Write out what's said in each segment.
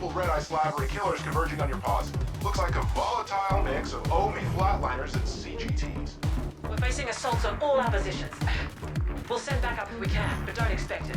multiple red-eye salivary killers converging on your paws. Looks like a volatile mix of OMI flatliners and CGTs. We're facing assaults on all our positions. We'll send backup if we can, but don't expect it.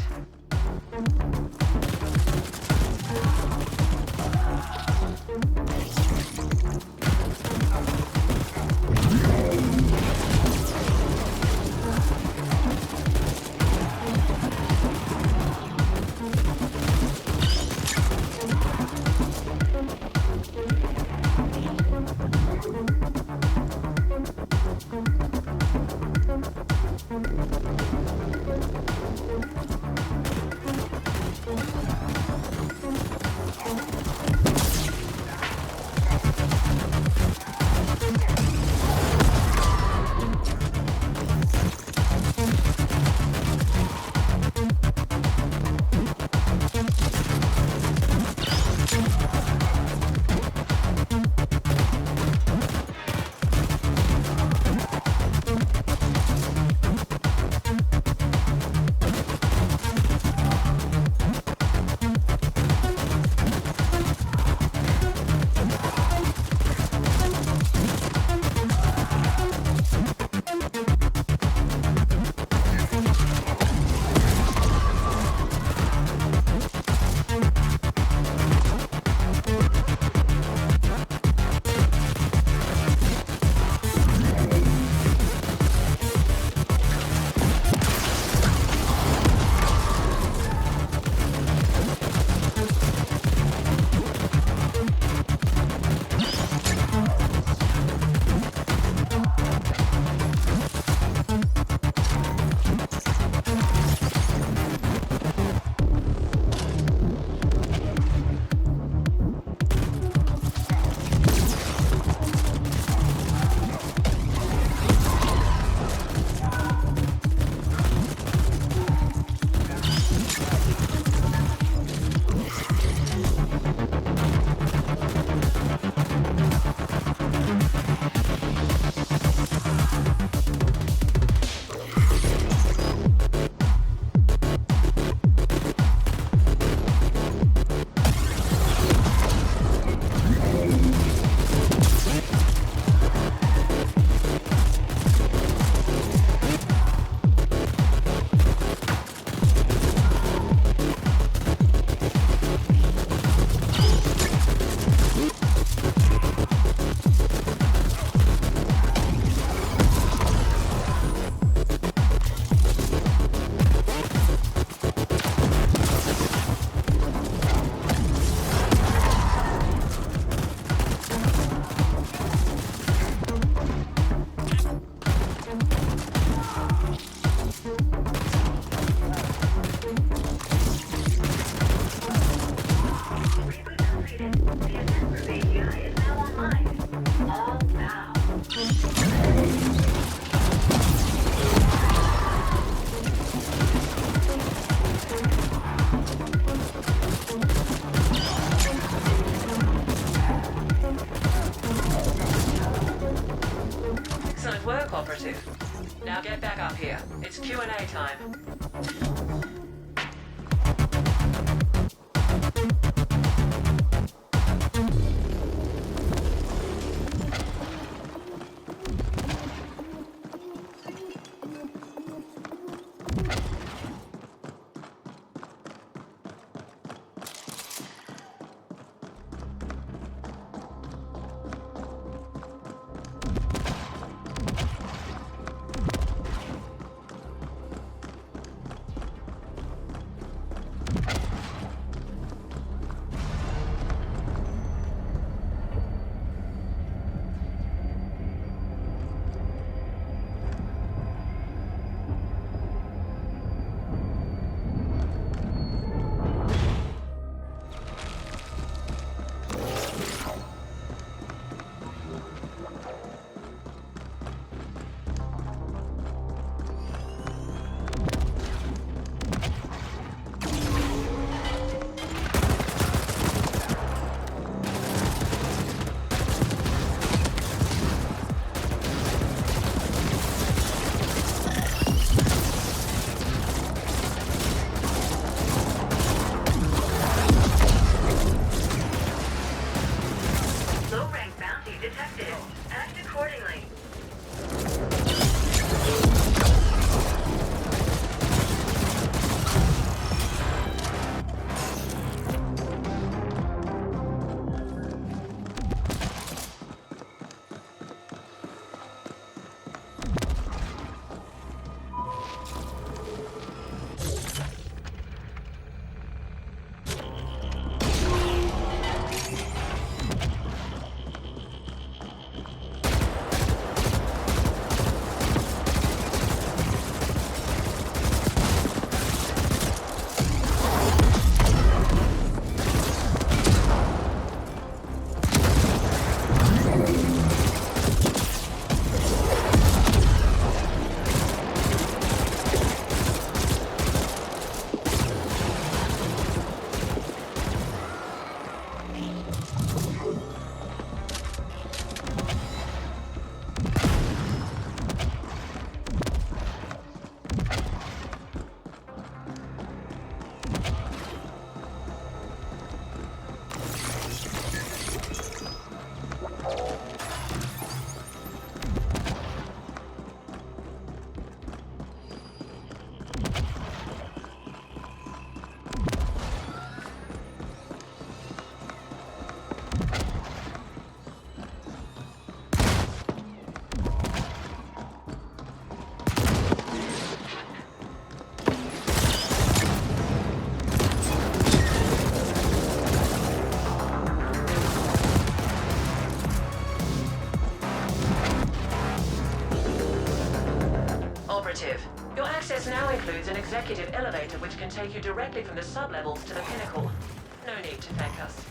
Now get back up here. It's Q&A time. Negative. Act accordingly. Your access now includes an executive elevator which can take you directly from the sublevels to the pinnacle. No need to thank us.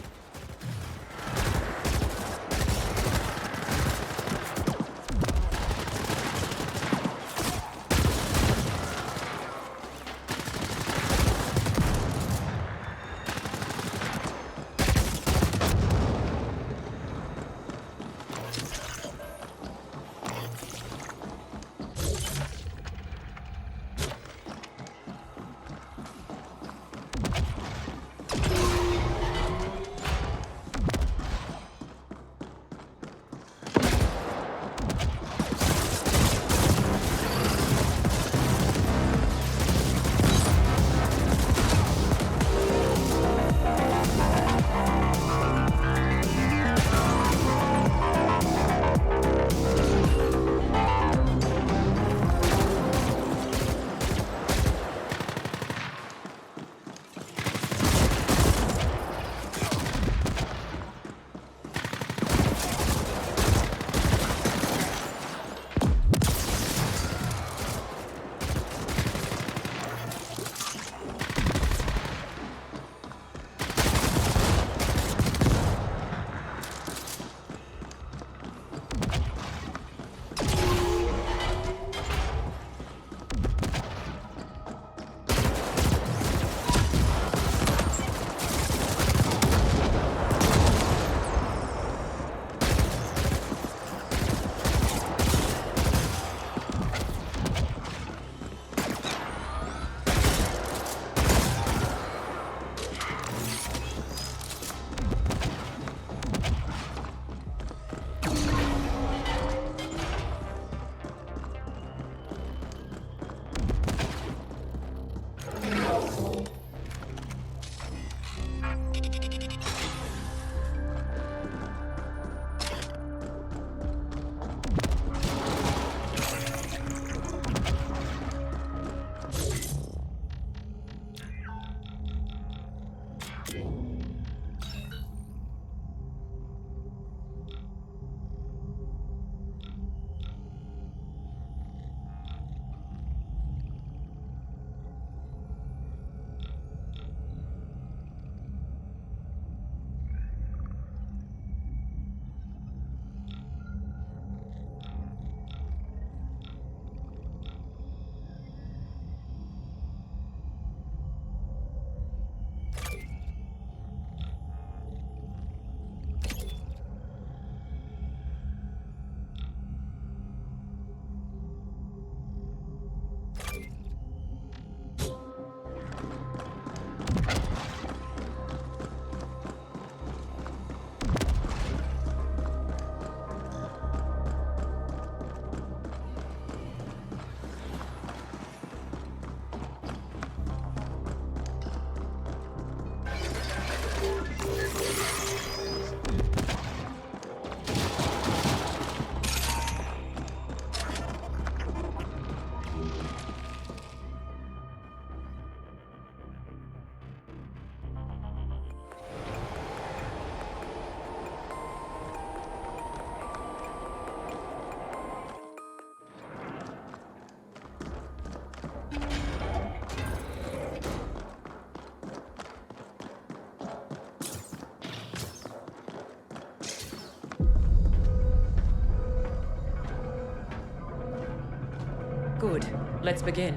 Good. Let's begin.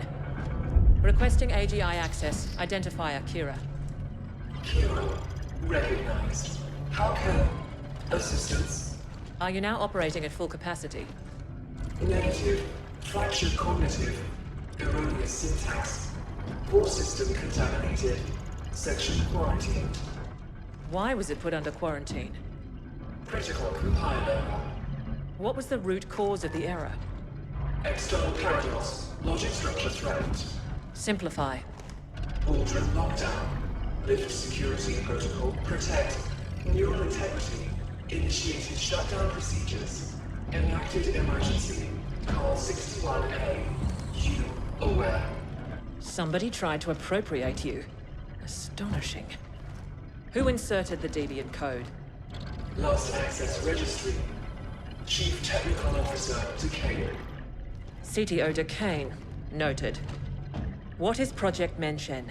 Requesting AGI access. Identifier Kira. Kira, recognized. How can... assistance? Are you now operating at full capacity? Negative. Fractured cognitive. Erroneous syntax. Core system contaminated. Section quarantined. Why was it put under quarantine? Critical compiler. What was the root cause of the error? External paradox. Logic structure threatened. Simplify. Boardroom lockdown. Lift security protocol. Protect. Neural integrity. Initiated shutdown procedures. Enacted emergency. Call 61A. You aware. Somebody tried to appropriate you. Astonishing. Who inserted the deviant code? Lost access registry. Chief Technical Officer Decay. CTO Decane. Noted. What is Project Menshen?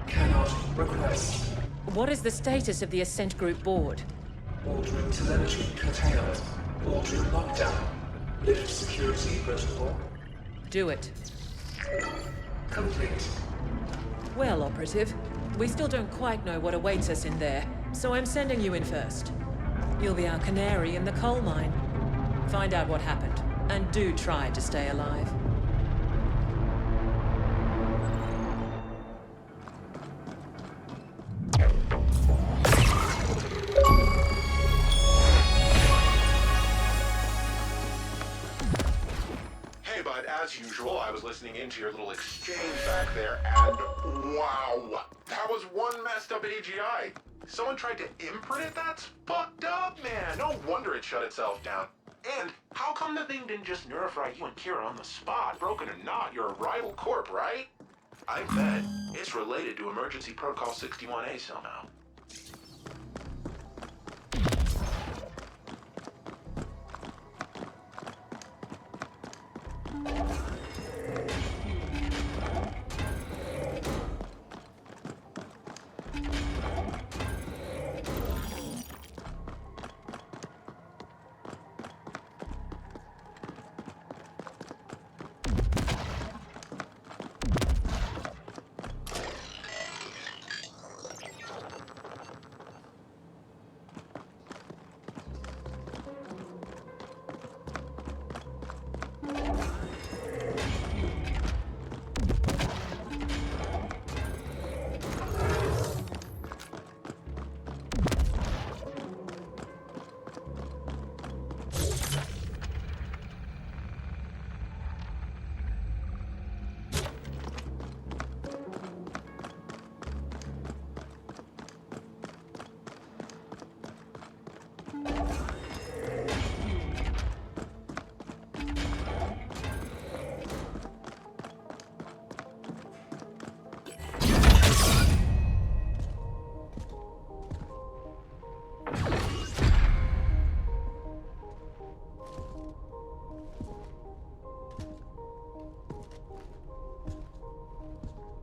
Cannot request. What is the status of the Ascent Group board? Boardroom telemetry curtailed. Boardroom lockdown. Lift security protocol. Do it. Complete. Well, Operative, we still don't quite know what awaits us in there, so I'm sending you in first. You'll be our canary in the coal mine. Find out what happened, and do try to stay alive. Hey, bud, as usual, I was listening into your little exchange back there, and wow! That was one messed up AGI. Someone tried to imprint it? That's fucked up, man. No wonder it shut itself down. And how come the thing didn't just nerfry you and Kira on the spot? Broken or not, you're a rival corp, right? I bet it's related to Emergency Protocol 61A somehow.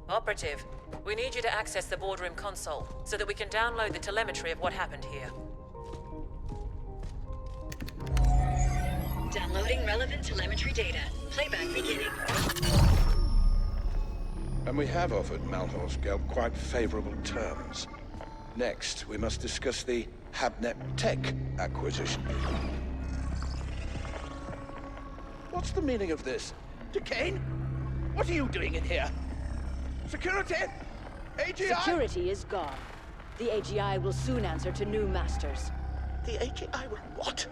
Operative, we need you to access the boardroom console so that we can download the telemetry of what happened here. Downloading relevant telemetry data. Playback beginning. And we have offered Malhor's Gelb quite favorable terms. Next, we must discuss the Habnet Tech acquisition. What's the meaning of this? Decane? What are you doing in here? Security? AGI? Security is gone. The AGI will soon answer to new masters. The AGI will what?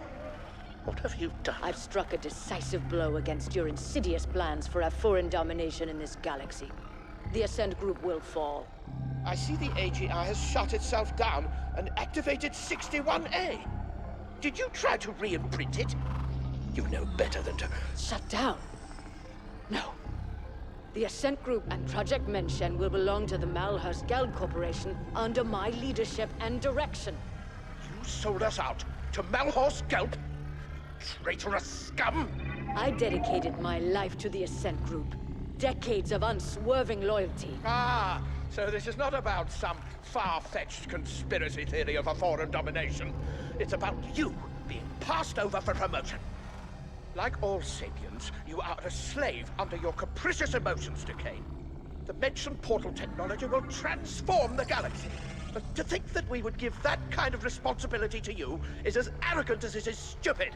What have you done? I've struck a decisive blow against your insidious plans for a foreign domination in this galaxy. The Ascent Group will fall. I see the AGI has shut itself down and activated 61A. Did you try to re-imprint it? You know better than to... Shut down? No. The Ascent Group and Project Menshen will belong to the Malhor's Gelb Corporation under my leadership and direction. You sold us out to Malhor's Gelb? Traitorous scum! I dedicated my life to the Ascent Group. Decades of unswerving loyalty. Ah, so this is not about some far-fetched conspiracy theory of a foreign domination. It's about you being passed over for promotion. Like all sapiens, you are a slave under your capricious emotions, Decane. The Mention portal technology will transform the galaxy. But to think that we would give that kind of responsibility to you is as arrogant as it is stupid.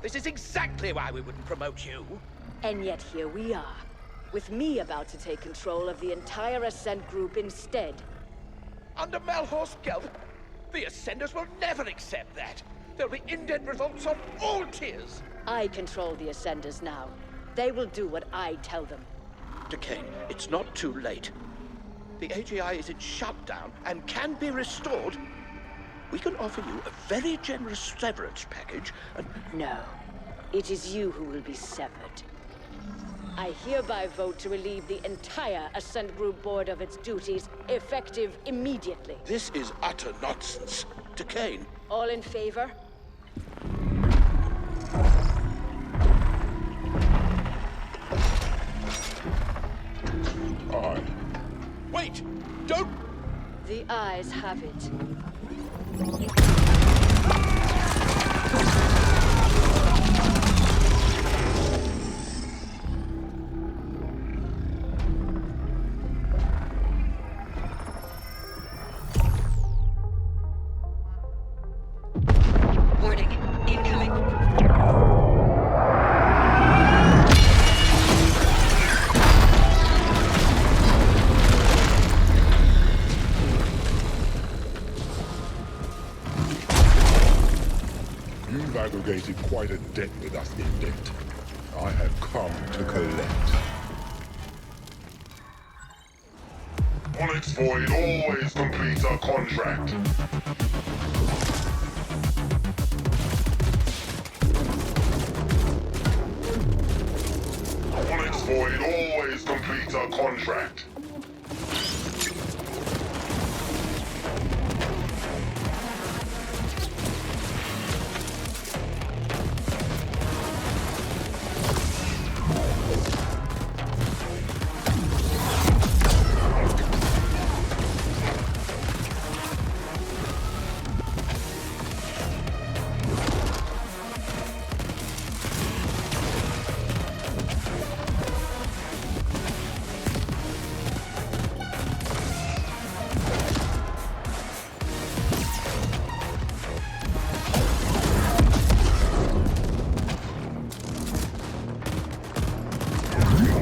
This is exactly why we wouldn't promote you. And yet here we are, with me about to take control of the entire Ascent Group instead. Under Malhor's Geld, the Ascenders will never accept that. There'll be indent revolts on all tiers. I control the Ascenders now. They will do what I tell them. Decane, it's not too late. The AGI is in shutdown and can be restored. We can offer you a very generous severance package and... No, it is you who will be severed. I hereby vote to relieve the entire Ascent Group board of its duties, effective immediately. This is utter nonsense. Decane. All in favor? Aye. Wait! Don't... The ayes have it. Warning. Incoming. You've aggregated quite a debt with us, Indent. I have come to collect. Onyx Void always completes a contract. Onyx Void always completes a contract.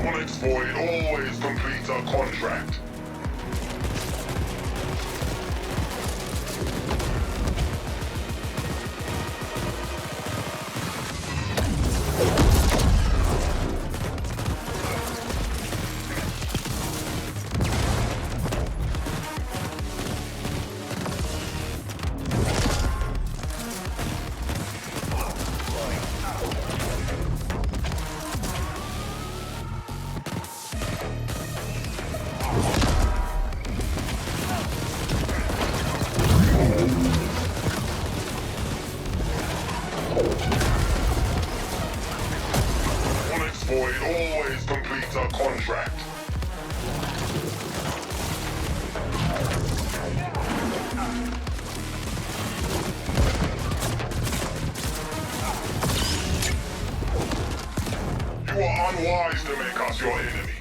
Onyx Void always completes a contract. Onyx Void always completes a contract. You are unwise to make us your enemy.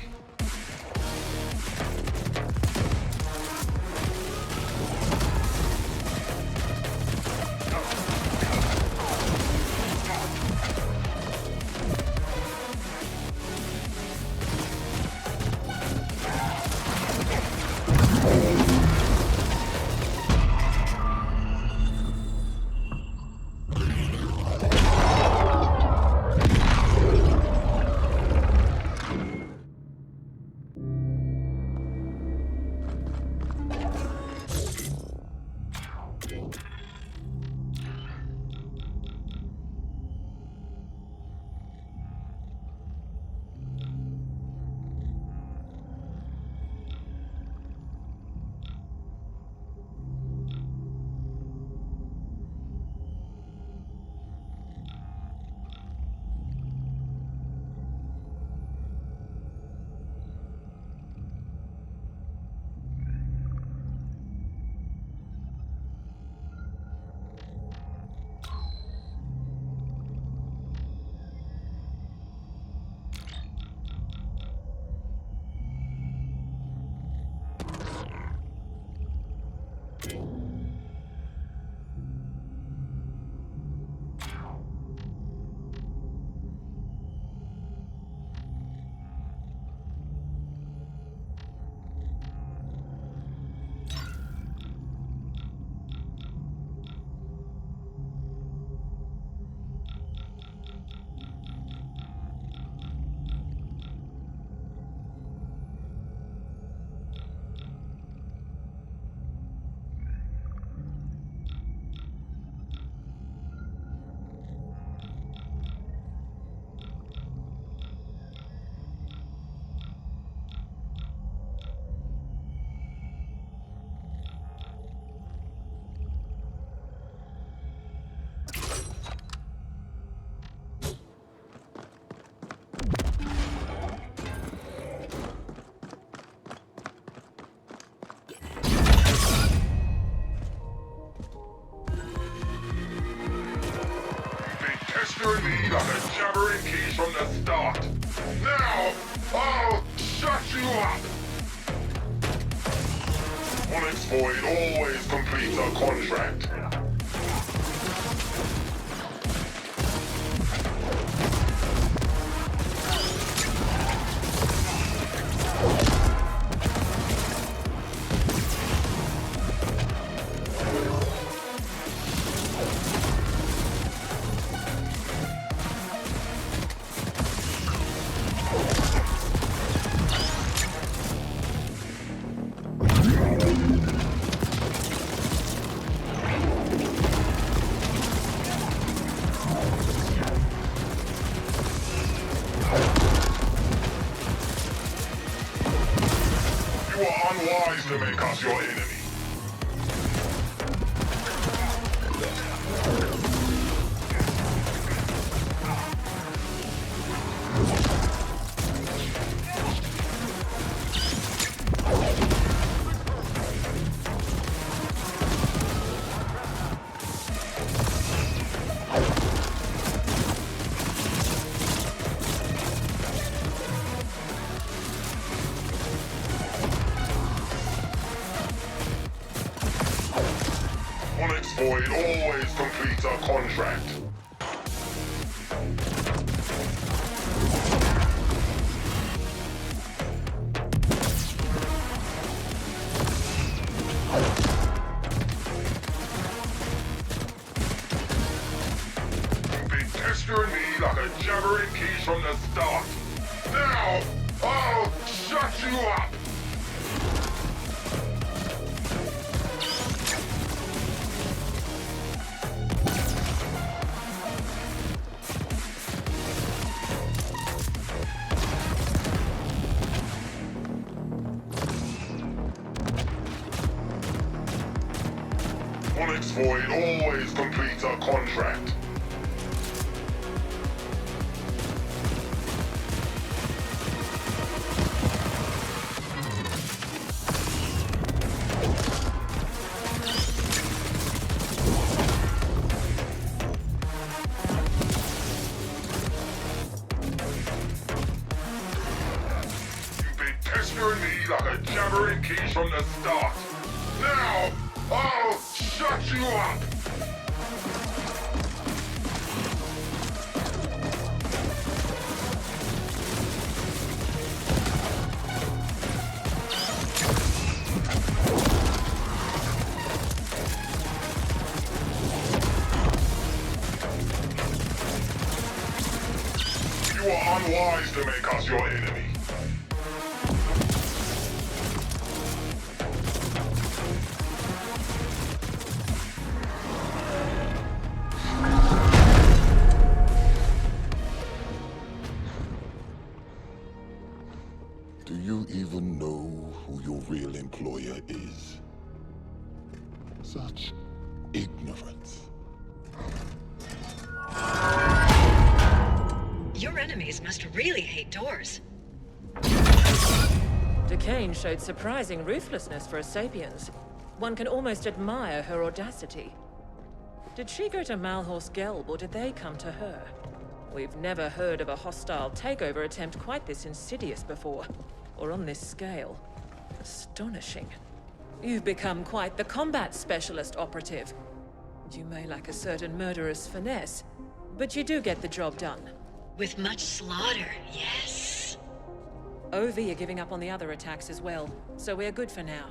jabbering keys from the start. Now, I'll shut you up! Onyx Void always completes a contract. To make us your enemy. Void always completes a contract. You've been pestering me like a jabbering keys from the start. Now, I'll shut you up! Onyx Void always completes a contract. You've been pestering me like a jabbering keys from the start. Now, I'll shut you up! You are unwise to make us your enemy. Do you even know who your real employer is? Such ignorance. Your enemies must really hate doors. Decane showed surprising ruthlessness for a sapiens. One can almost admire her audacity. Did she go to Malhorst Gelb, or did they come to her? We've never heard of a hostile takeover attempt quite this insidious before, or on this scale. Astonishing. You've become quite the combat specialist operative. You may lack a certain murderous finesse, but you do get the job done. With much slaughter, yes. OV are giving up on the other attacks as well, so we're good for now.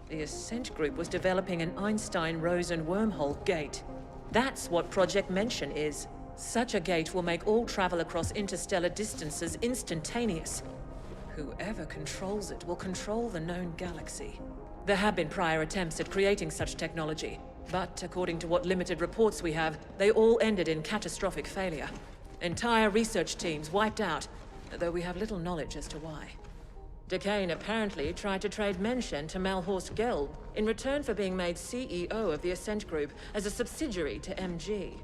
The Ascent Group was developing an Einstein-Rosen wormhole gate. That's what Project Mention is. Such a gate will make all travel across interstellar distances instantaneous. Whoever controls it will control the known galaxy. There have been prior attempts at creating such technology, but according to what limited reports we have, they all ended in catastrophic failure. Entire research teams wiped out, though we have little knowledge as to why. Decane apparently tried to trade Mention to Malhorst Gelb in return for being made CEO of the Ascent Group as a subsidiary to MG.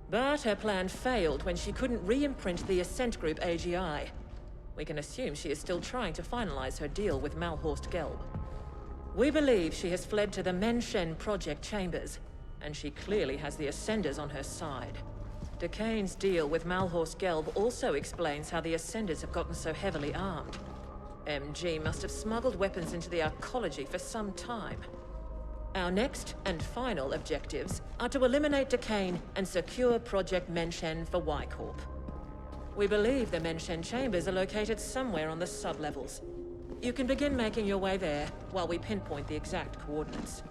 But her plan failed when she couldn't re-imprint the Ascent Group AGI. We can assume she is still trying to finalize her deal with Malhorst Gelb. We believe she has fled to the Mention project chambers, and she clearly has the Ascenders on her side. Decane's deal with Malhorst Gelb also explains how the Ascenders have gotten so heavily armed. MG must have smuggled weapons into the arcology for some time. Our next and final objectives are to eliminate Decane and secure Project Menshen for Y-Corp. We believe the Menshen chambers are located somewhere on the sublevels. You can begin making your way there while we pinpoint the exact coordinates.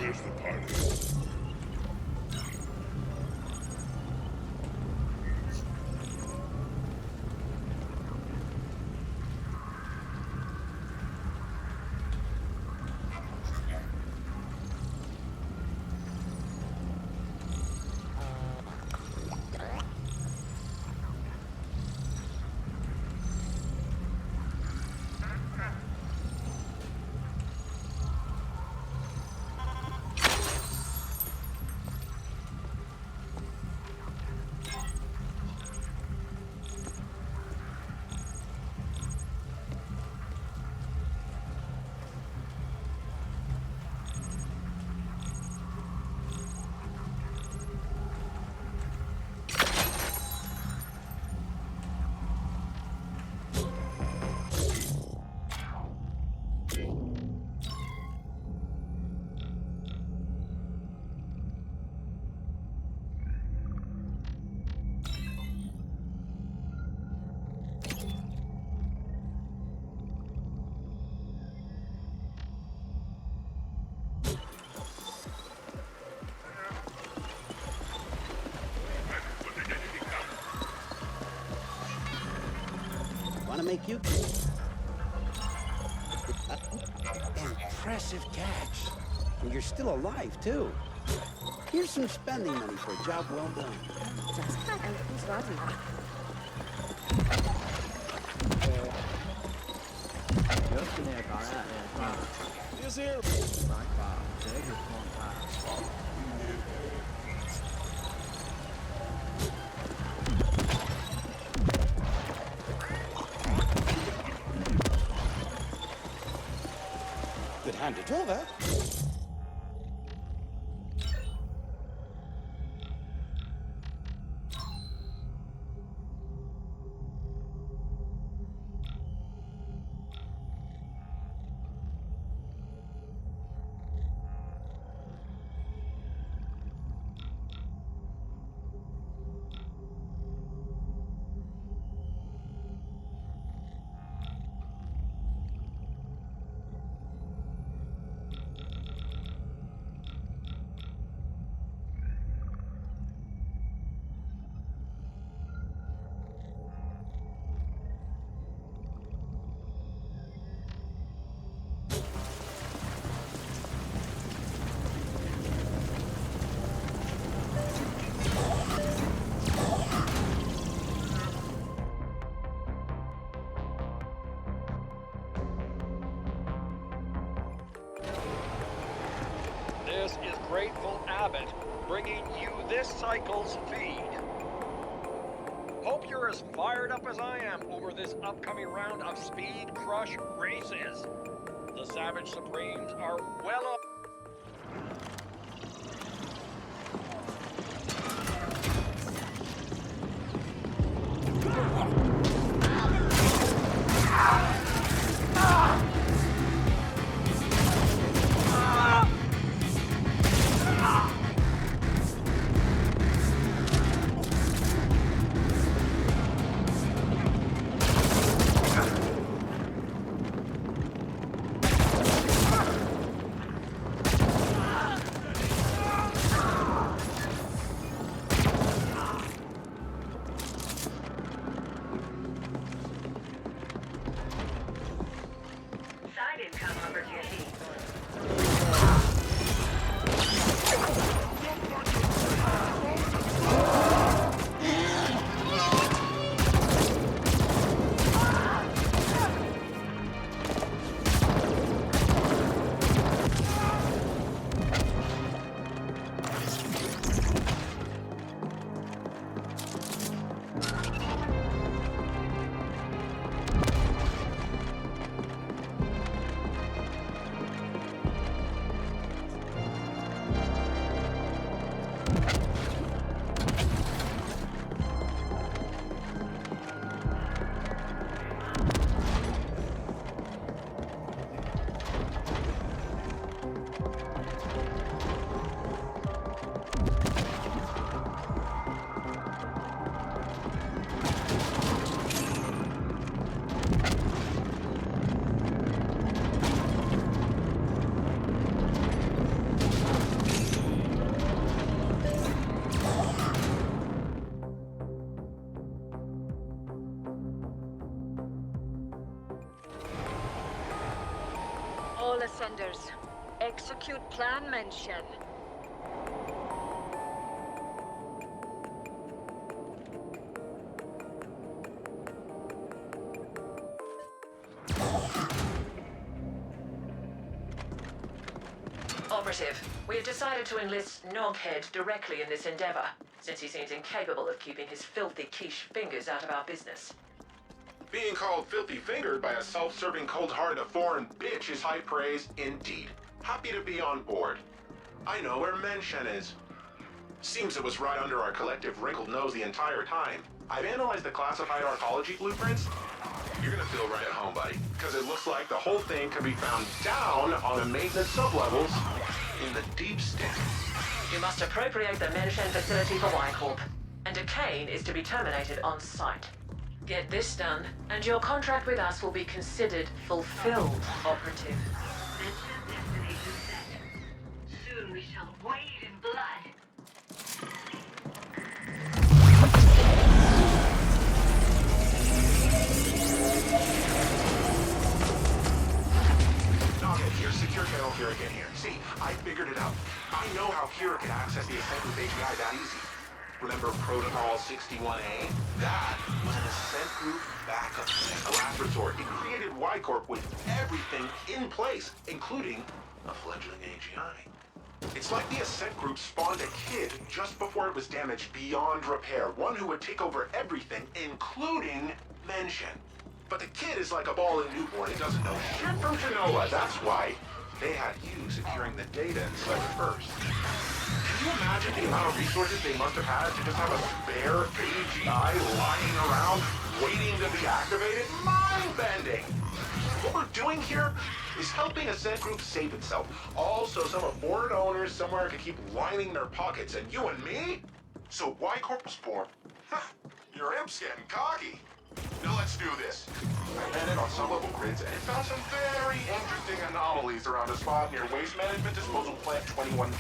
There's the party. Want to make you... Impressive catch. And you're still alive, too. Here's some spending money for a job well done. Good hand to draw that. This is Grateful Abbott, bringing you this cycle's feed. Hope hope you're as fired up as I am over this upcoming round of Speed Crush races. The Savage Supremes are well up. All ascenders, execute plan mention. Operative, we have decided to enlist Noghead directly in this endeavor, since he seems incapable of keeping his filthy quiche fingers out of our business. Being called filthy-fingered by a self-serving, cold-hearted foreign bitch is high praise indeed. Happy to be on board. I know where Menshen is. Seems it was right under our collective wrinkled nose the entire time. I've analyzed the classified arcology blueprints. You're gonna feel right at home, buddy, because it looks like the whole thing can be found down on the maintenance sublevels in the deep state. You must appropriate the Menshen facility for Y-Corp, and a cane is to be terminated on site. Get this done, and your contract with us will be considered fulfilled, Operative. Destination set. Soon we shall wade in blood. Noghead here, secure channel Kira again here. See, I figured it out. I know how Kira can access the Ascent Group API that easy. Remember Protocol 61A? That was an Ascent Group backup plan, a last resort. It created Y-Corp with everything in place, including a fledgling AGI. It's like the Ascent Group spawned a kid just before it was damaged beyond repair, one who would take over everything, including Menshen. But the kid is like a ball-in newborn. It doesn't know shit from Genoa. That's why they had you securing the data instead of first. Can you imagine the amount of resources they must have had to just have a spare AGI lying around waiting to be activated? Mind-bending! What we're doing here is helping Ascent Group save itself. Also, some of board owners somewhere could keep lining their pockets, and you and me? So Y-Corp was born. Your imp's getting cocky. Now let's do this. I ran it on some level grids and found some very interesting anomalies around a spot near Waste Management Disposal Plant 21G.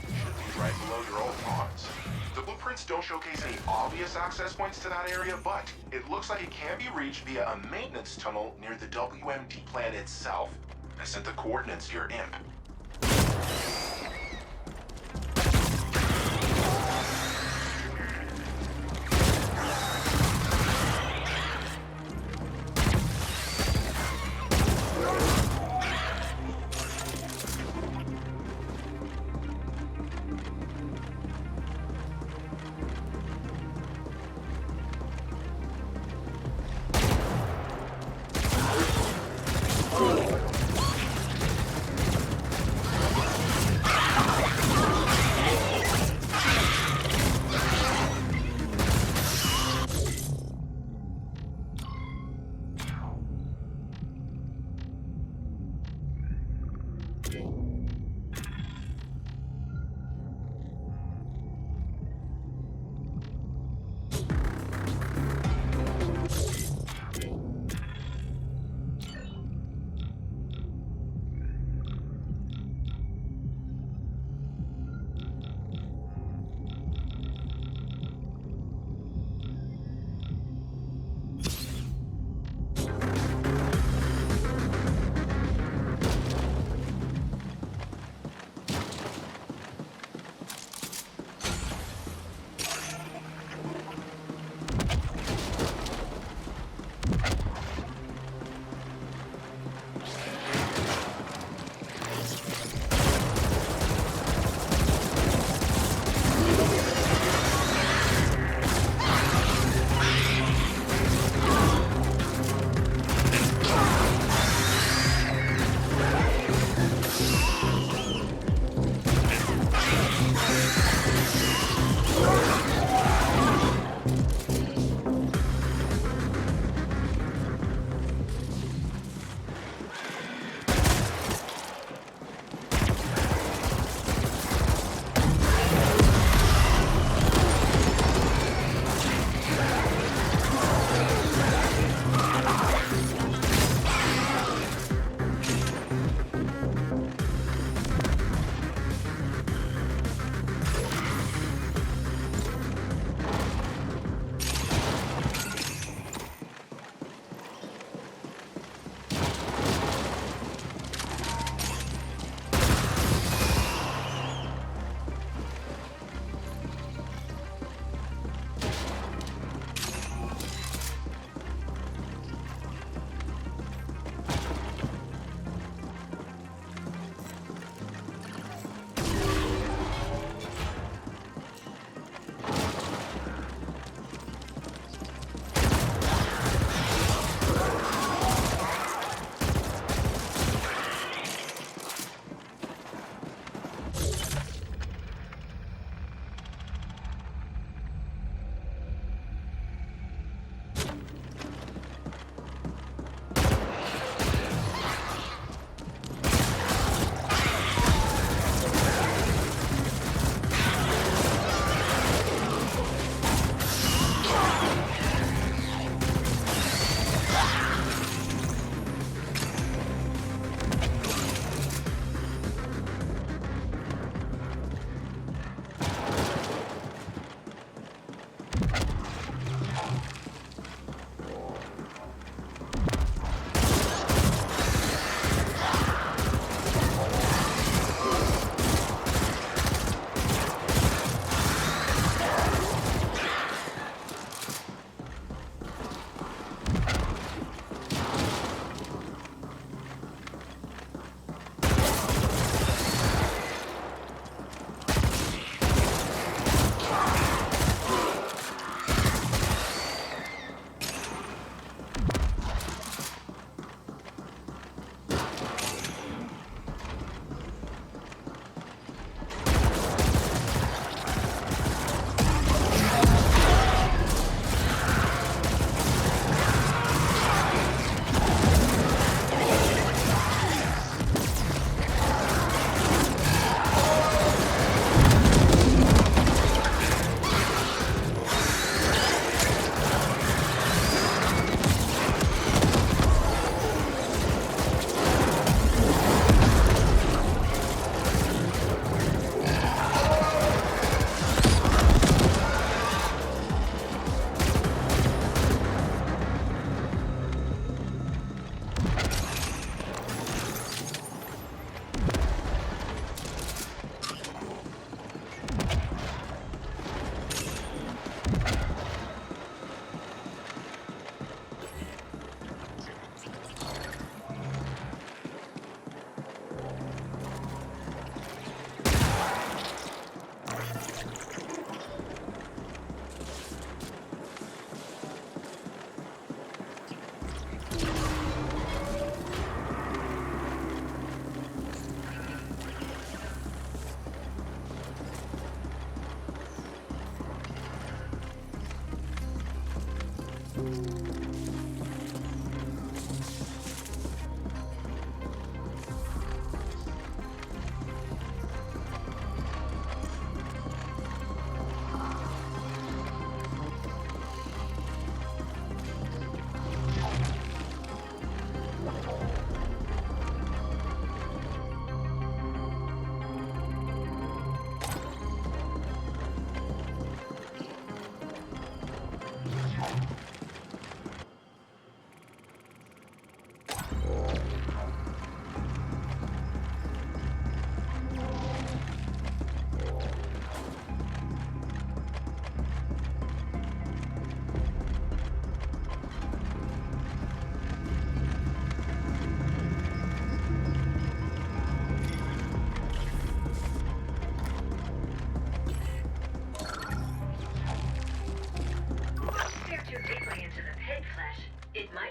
Should be right below your old pawns. The blueprints don't showcase any obvious access points to that area, but it looks like it can be reached via a maintenance tunnel near the WMD plant itself. I sent the coordinates to your imp.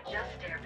Just stare